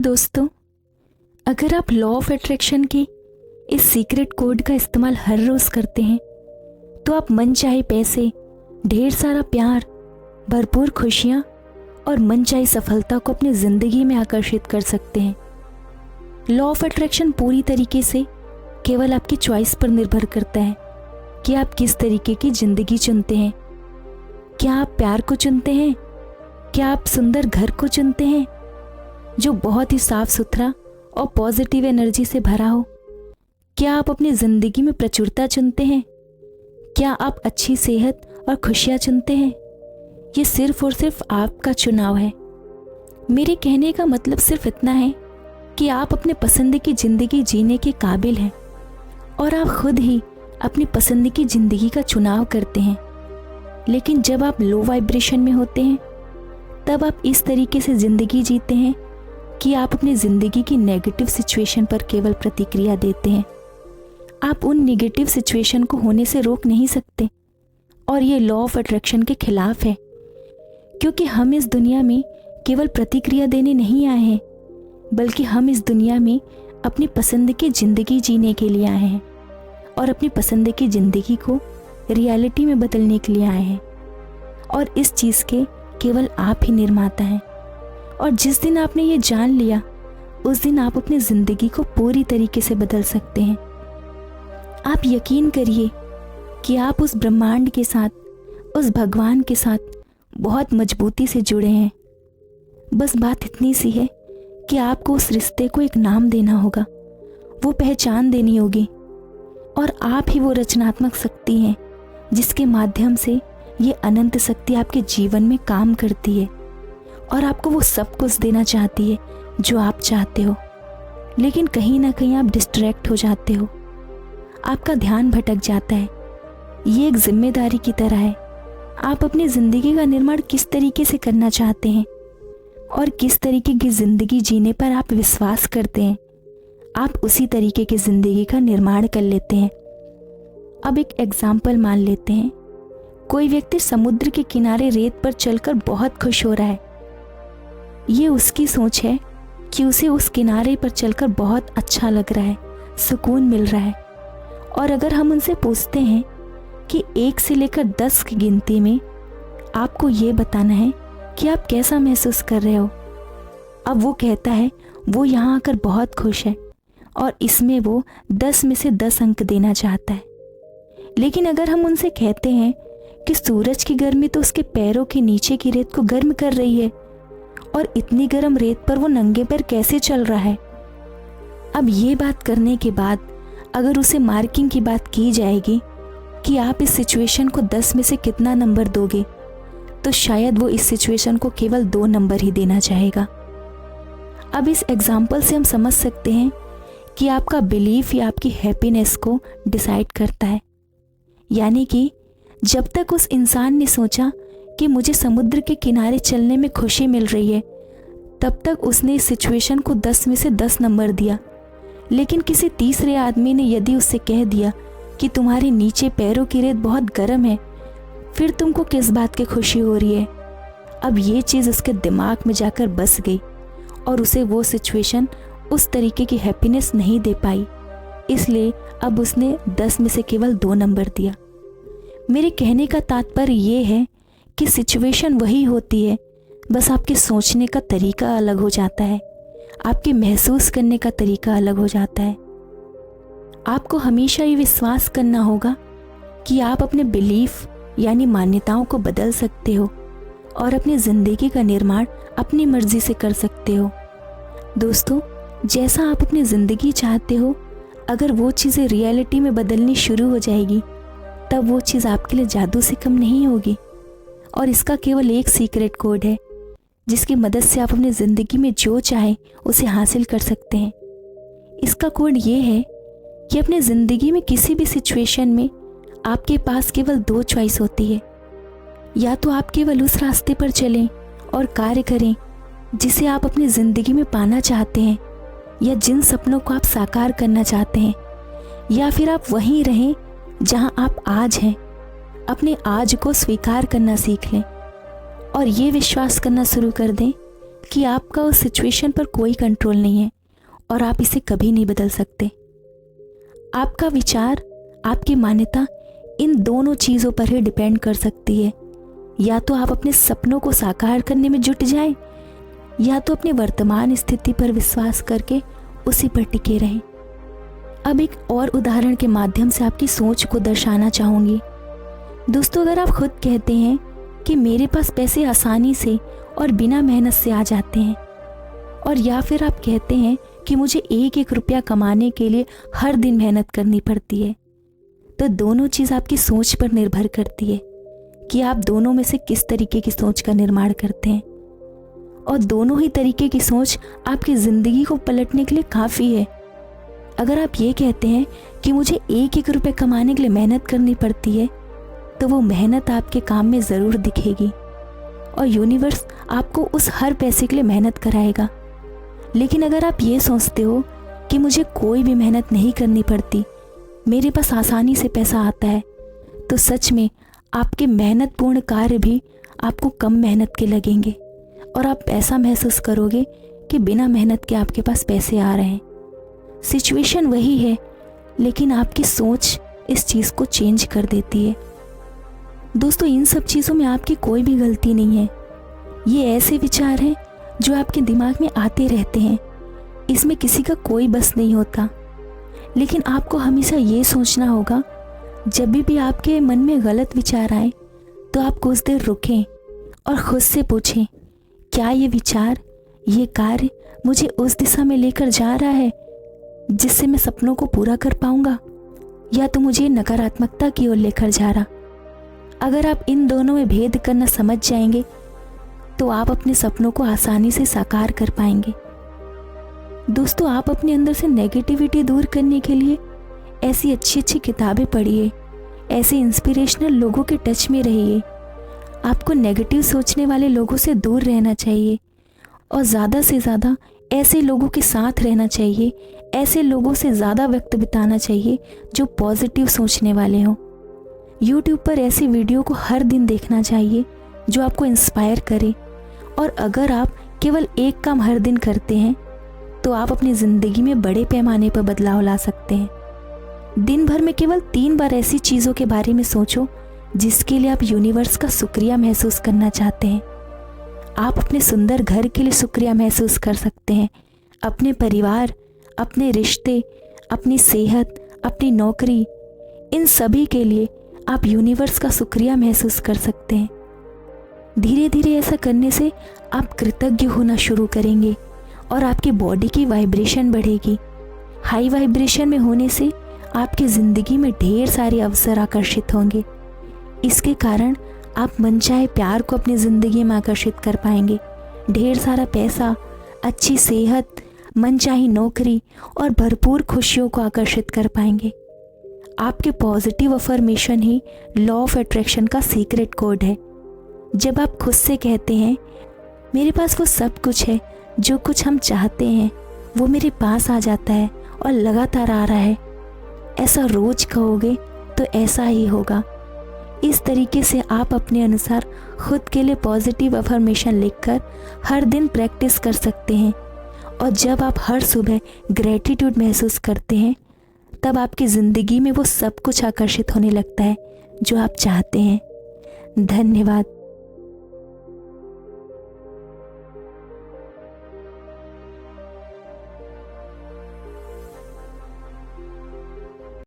दोस्तों, अगर आप लॉ ऑफ अट्रैक्शन के इस सीक्रेट कोड का इस्तेमाल हर रोज करते हैं तो आप मनचाहे पैसे, ढेर सारा प्यार, भरपूर खुशियां और मनचाही सफलता को अपनी जिंदगी में आकर्षित कर सकते हैं। लॉ ऑफ अट्रैक्शन पूरी तरीके से केवल आपकी चॉइस पर निर्भर करता है कि आप किस तरीके की जिंदगी चुनते हैं। क्या आप प्यार को चुनते हैं? क्या आप सुंदर घर को चुनते हैं जो बहुत ही साफ सुथरा और पॉजिटिव एनर्जी से भरा हो? क्या आप अपनी जिंदगी में प्रचुरता चुनते हैं? क्या आप अच्छी सेहत और खुशियां चुनते हैं? ये सिर्फ और सिर्फ आपका चुनाव है। मेरे कहने का मतलब सिर्फ इतना है कि आप अपने पसंद की जिंदगी जीने के काबिल हैं और आप खुद ही अपनी पसंद की जिंदगी का चुनाव करते हैं। लेकिन जब आप लो वाइब्रेशन में होते हैं तब आप इस तरीके से जिंदगी जीते हैं कि आप अपनी जिंदगी की नेगेटिव सिचुएशन पर केवल प्रतिक्रिया देते हैं। आप उन नेगेटिव सिचुएशन को होने से रोक नहीं सकते और ये लॉ ऑफ अट्रैक्शन के खिलाफ है, क्योंकि हम इस दुनिया में केवल प्रतिक्रिया देने नहीं आए हैं, बल्कि हम इस दुनिया में अपनी पसंद की ज़िंदगी जीने के लिए आए हैं और अपनी पसंद की ज़िंदगी को रियलिटी में बदलने के लिए आए हैं। और इस चीज़ के केवल आप ही निर्माता हैं। और जिस दिन आपने ये जान लिया उस दिन आप अपनी ज़िंदगी को पूरी तरीके से बदल सकते हैं। आप यकीन करिए कि आप उस ब्रह्मांड के साथ, उस भगवान के साथ बहुत मजबूती से जुड़े हैं। बस बात इतनी सी है कि आपको उस रिश्ते को एक नाम देना होगा, वो पहचान देनी होगी। और आप ही वो रचनात्मक शक्ति हैं जिसके माध्यम से ये अनंत शक्ति आपके जीवन में काम करती है और आपको वो सब कुछ देना चाहती है जो आप चाहते हो। लेकिन कहीं ना कहीं आप डिस्ट्रैक्ट हो जाते हो, आपका ध्यान भटक जाता है। ये एक जिम्मेदारी की तरह है। आप अपनी ज़िंदगी का निर्माण किस तरीके से करना चाहते हैं और किस तरीके की ज़िंदगी जीने पर आप विश्वास करते हैं, आप उसी तरीके की ज़िंदगी का निर्माण कर लेते हैं। अब एक एग्जाम्पल मान लेते हैं। कोई व्यक्ति समुद्र के किनारे रेत पर चलकर बहुत खुश हो रहा है। ये उसकी सोच है कि उसे उस किनारे पर चलकर बहुत अच्छा लग रहा है, सुकून मिल रहा है। और अगर हम उनसे पूछते हैं कि 1 से लेकर 10 की गिनती में आपको ये बताना है कि आप कैसा महसूस कर रहे हो, अब वो कहता है वो यहाँ आकर बहुत खुश है और इसमें वो 10 में से 10 अंक देना चाहता है। लेकिन अगर हम उनसे कहते हैं कि सूरज की गर्मी तो उसके पैरों के नीचे की रेत को गर्म कर रही है और इतनी गर्म रेत पर वो नंगे पैर कैसे चल रहा है, अब ये बात करने के बाद अगर उसे मार्किंग की बात की जाएगी कि आप इस सिचुएशन को 10 में से कितना नंबर दोगे, तो शायद वो इस सिचुएशन को केवल 2 नंबर ही देना चाहेगा। अब इस एग्जाम्पल से हम समझ सकते हैं कि आपका बिलीफ या आपकी हैप्पीनेस को डिसाइड करता है। यानी कि जब तक उस इंसान ने सोचा कि मुझे समुद्र के किनारे चलने में खुशी मिल रही है, तब तक उसने इस सिचुएशन को 10 में से 10 नंबर दिया। लेकिन किसी तीसरे आदमी ने यदि उससे कह दिया कि तुम्हारे नीचे पैरों की रेत बहुत गर्म है, फिर तुमको किस बात की खुशी हो रही है, अब ये चीज़ उसके दिमाग में जाकर बस गई और उसे वो सिचुएशन उस तरीके की हैप्पीनेस नहीं दे पाई। इसलिए अब उसने 10 में से केवल 2 नंबर दिया। मेरे कहने का तात्पर्य ये है कि सिचुएशन वही होती है, बस आपके सोचने का तरीका अलग हो जाता है, आपके महसूस करने का तरीका अलग हो जाता है। आपको हमेशा ये विश्वास करना होगा कि आप अपने बिलीफ यानी मान्यताओं को बदल सकते हो और अपनी ज़िंदगी का निर्माण अपनी मर्जी से कर सकते हो। दोस्तों, जैसा आप अपनी ज़िंदगी चाहते हो, अगर वो चीज़ें रियलिटी में बदलनी शुरू हो जाएगी तब वो चीज़ आपके लिए जादू से कम नहीं होगी। और इसका केवल एक सीक्रेट कोड है जिसकी मदद से आप अपनी ज़िंदगी में जो चाहे उसे हासिल कर सकते हैं। इसका कोड ये है कि अपनी ज़िंदगी में किसी भी सिचुएशन में आपके पास केवल 2 चॉइस होती है। या तो आप केवल उस रास्ते पर चलें और कार्य करें जिसे आप अपनी ज़िंदगी में पाना चाहते हैं या जिन सपनों को आप साकार करना चाहते हैं, या फिर आप वहीं रहें जहां आप आज हैं। अपने आज को स्वीकार करना सीख लें और ये विश्वास करना शुरू कर दें कि आपका उस सिचुएशन पर कोई कंट्रोल नहीं है और आप इसे कभी नहीं बदल सकते। आपका विचार, आपकी मान्यता इन दोनों चीज़ों पर ही डिपेंड कर सकती है। या तो आप अपने सपनों को साकार करने में जुट जाएं, या तो अपने वर्तमान स्थिति पर विश्वास करके उसी पर टिके रहें। अब एक और उदाहरण के माध्यम से आपकी सोच को दर्शाना चाहूँगी। दोस्तों, अगर आप खुद कहते हैं कि मेरे पास पैसे आसानी से और बिना मेहनत से आ जाते हैं, और या फिर आप कहते हैं कि मुझे एक एक रुपया कमाने के लिए हर दिन मेहनत करनी पड़ती है, तो दोनों चीज़ आपकी सोच पर निर्भर करती है कि आप दोनों में से किस तरीके की सोच का निर्माण करते हैं। और दोनों ही तरीके की सोच आपकी ज़िंदगी को पलटने के लिए काफ़ी है। अगर आप ये कहते हैं कि मुझे एक एक रुपये कमाने के लिए मेहनत करनी पड़ती है, तो वो मेहनत आपके काम में ज़रूर दिखेगी और यूनिवर्स आपको उस हर पैसे के लिए मेहनत कराएगा। लेकिन अगर आप ये सोचते हो कि मुझे कोई भी मेहनत नहीं करनी पड़ती, मेरे पास आसानी से पैसा आता है, तो सच में आपके मेहनतपूर्ण कार्य भी आपको कम मेहनत के लगेंगे और आप ऐसा महसूस करोगे कि बिना मेहनत के आपके पास पैसे आ रहे हैं। सिचुएशन वही है, लेकिन आपकी सोच इस चीज़ को चेंज कर देती है। दोस्तों, इन सब चीज़ों में आपकी कोई भी गलती नहीं है। ये ऐसे विचार हैं जो आपके दिमाग में आते रहते हैं, इसमें किसी का कोई बस नहीं होता। लेकिन आपको हमेशा ये सोचना होगा, जब भी आपके मन में गलत विचार आए तो आप कुछ देर रुकें और खुद से पूछें, क्या ये विचार, ये कार्य मुझे उस दिशा में लेकर जा रहा है जिससे मैं सपनों को पूरा कर पाऊंगा, या तो मुझे नकारात्मकता की ओर लेकर जा रहा। अगर आप इन दोनों में भेद करना समझ जाएंगे तो आप अपने सपनों को आसानी से साकार कर पाएंगे। दोस्तों, आप अपने अंदर से नेगेटिविटी दूर करने के लिए ऐसी अच्छी अच्छी किताबें पढ़िए, ऐसे इंस्पिरेशनल लोगों के टच में रहिए। आपको नेगेटिव सोचने वाले लोगों से दूर रहना चाहिए और ज़्यादा से ज़्यादा ऐसे लोगों के साथ रहना चाहिए, ऐसे लोगों से ज़्यादा वक्त बिताना चाहिए जो पॉजिटिव सोचने वाले हों। यूट्यूब पर ऐसी वीडियो को हर दिन देखना चाहिए जो आपको इंस्पायर करे। और अगर आप केवल एक काम हर दिन करते हैं तो आप अपनी ज़िंदगी में बड़े पैमाने पर बदलाव ला सकते हैं। दिन भर में केवल 3 बार ऐसी चीज़ों के बारे में सोचो जिसके लिए आप यूनिवर्स का शुक्रिया महसूस करना चाहते हैं। आप अपने सुंदर घर के लिए शुक्रिया महसूस कर सकते हैं, अपने परिवार, अपने रिश्ते, अपनी सेहत, अपनी नौकरी, इन सभी के लिए आप यूनिवर्स का शुक्रिया महसूस कर सकते हैं। धीरे धीरे ऐसा करने से आप कृतज्ञ होना शुरू करेंगे और आपकी बॉडी की वाइब्रेशन बढ़ेगी। हाई वाइब्रेशन में होने से आपकी ज़िंदगी में ढेर सारे अवसर आकर्षित होंगे। इसके कारण आप मनचाहे प्यार को अपनी ज़िंदगी में आकर्षित कर पाएंगे। ढेर सारा पैसा, अच्छी सेहत, मनचाही नौकरी और भरपूर खुशियों को आकर्षित कर पाएंगे। आपके positive affirmation he law of attraction का सीक्रेट कोड है। जब आप खुद से कहते हैं, मेरे पास वो सब कुछ है जो कुछ हम चाहते हैं, वो मेरे पास आ जाता है और लगातार आ रहा है, ऐसा रोज कहोगे तो ऐसा ही होगा। इस तरीके से आप अपने अनुसार खुद के लिए पॉजिटिव अफर्मेशन लिखकर हर दिन प्रैक्टिस कर सकते हैं। और जब आप हर सुबह ग्रेटिट्यूड महसूस करते हैं, तब आपकी ज़िंदगी में वो सब कुछ आकर्षित होने लगता है जो आप चाहते हैं। धन्यवाद।